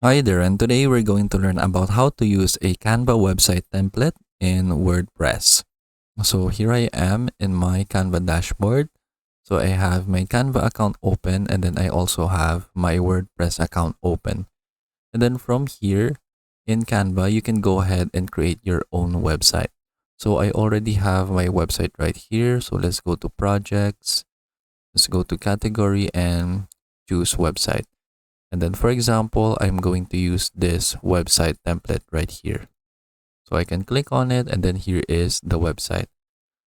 Hi there, and today we're going to learn about how to use a Canva website template in WordPress. So here I am in my Canva dashboard. So I have my Canva account open, and then I also have my WordPress account open. And then from here in Canva, you can go ahead and create your own website. So I already have my website right here. So let's go to projects, let's go to category and choose website. And then, for example, I'm going to use this website template right here. So I can click on it, and then here is the website.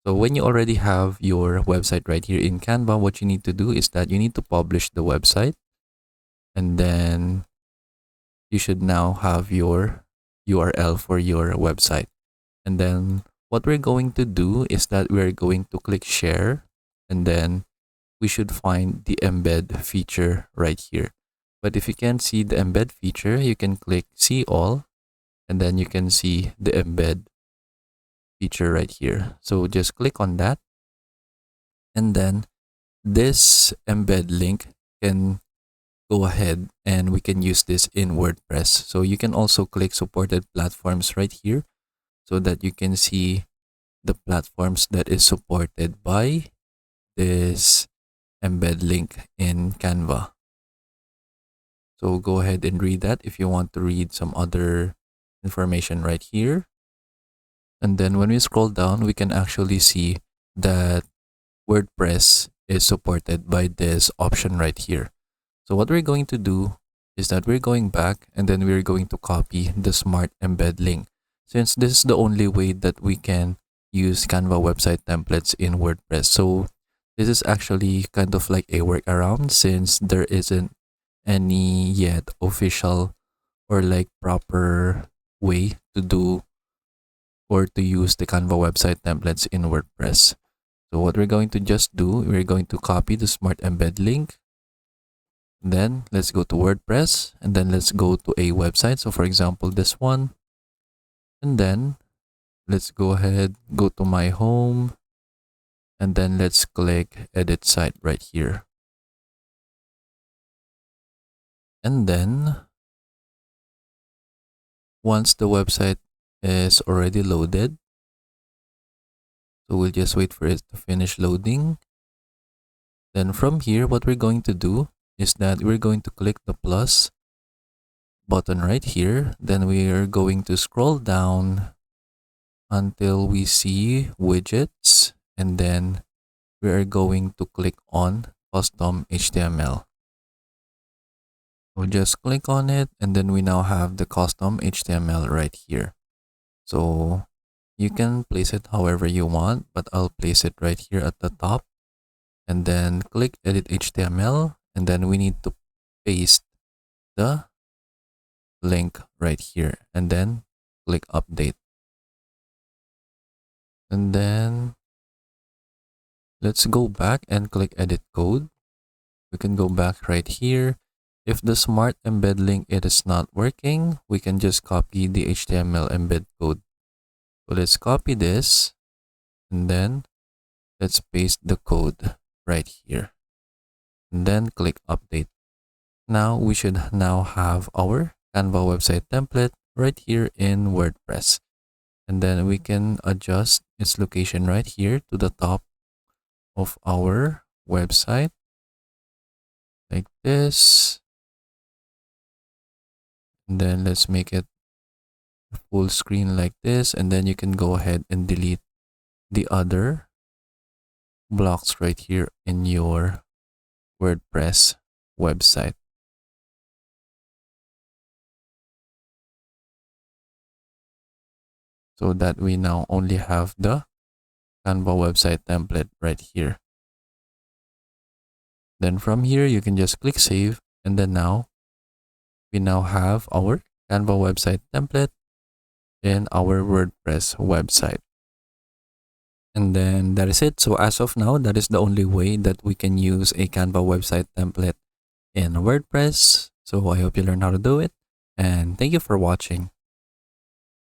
So when you already have your website right here in Canva, what you need to do is that you need to publish the website, and then you should now have your URL for your website. And then what we're going to do is that we're going to click share, and then we should find the embed feature right here. But if you can't see the embed feature, you can click see all, and then you can see the embed feature right here. So just click on that, and then this embed link can go ahead and we can use this in WordPress. So you can also click supported platforms right here so that you can see the platforms that is supported by this embed link in Canva. So go ahead and read that if you want to read some other information right here. And then when we scroll down, we can actually see that WordPress is supported by this option right here. So what we're going to do is that we're going back, and then we're going to copy the smart embed link, since this is the only way that we can use Canva website templates in WordPress. So this is actually kind of like a workaround, since there isn't any yet official or like proper way to do or to use the Canva website templates in WordPress. So what we're going to just do, we're going to copy the smart embed link. Then let's go to WordPress, and then let's go to a website. So for example, this one. And then let's go ahead, go to my home, and then let's click edit site right here. And then once the website is already loaded, so we'll just wait for it to finish loading. Then from here, what we're going to do is that we're going to click the plus button right here. Then we are going to scroll down until we see widgets, and then we are going to click on custom HTML. So just click on it, and then we now have the custom HTML right here. So you can place it however you want, but I'll place it right here at the top, and then click edit HTML, and then we need to paste the link right here, and then click update. And then let's go back and click edit code. We can go back right here. If the smart embed link it is not working, we can just copy the HTML embed code. So let's copy this, and then let's paste the code right here, and then click update. Now we should now have our Canva website template right here in WordPress. And then we can adjust its location right here to the top of our website like this. And then let's make it full screen like this, and then you can go ahead and delete the other blocks right here in your WordPress website. So that we now only have the Canva website template right here. Then from here, you can just click save, and then now we now have our Canva website template in our WordPress website. And then that is it. So as of now, that is the only way that we can use a Canva website template in WordPress. So I hope you learned how to do it, and thank you for watching.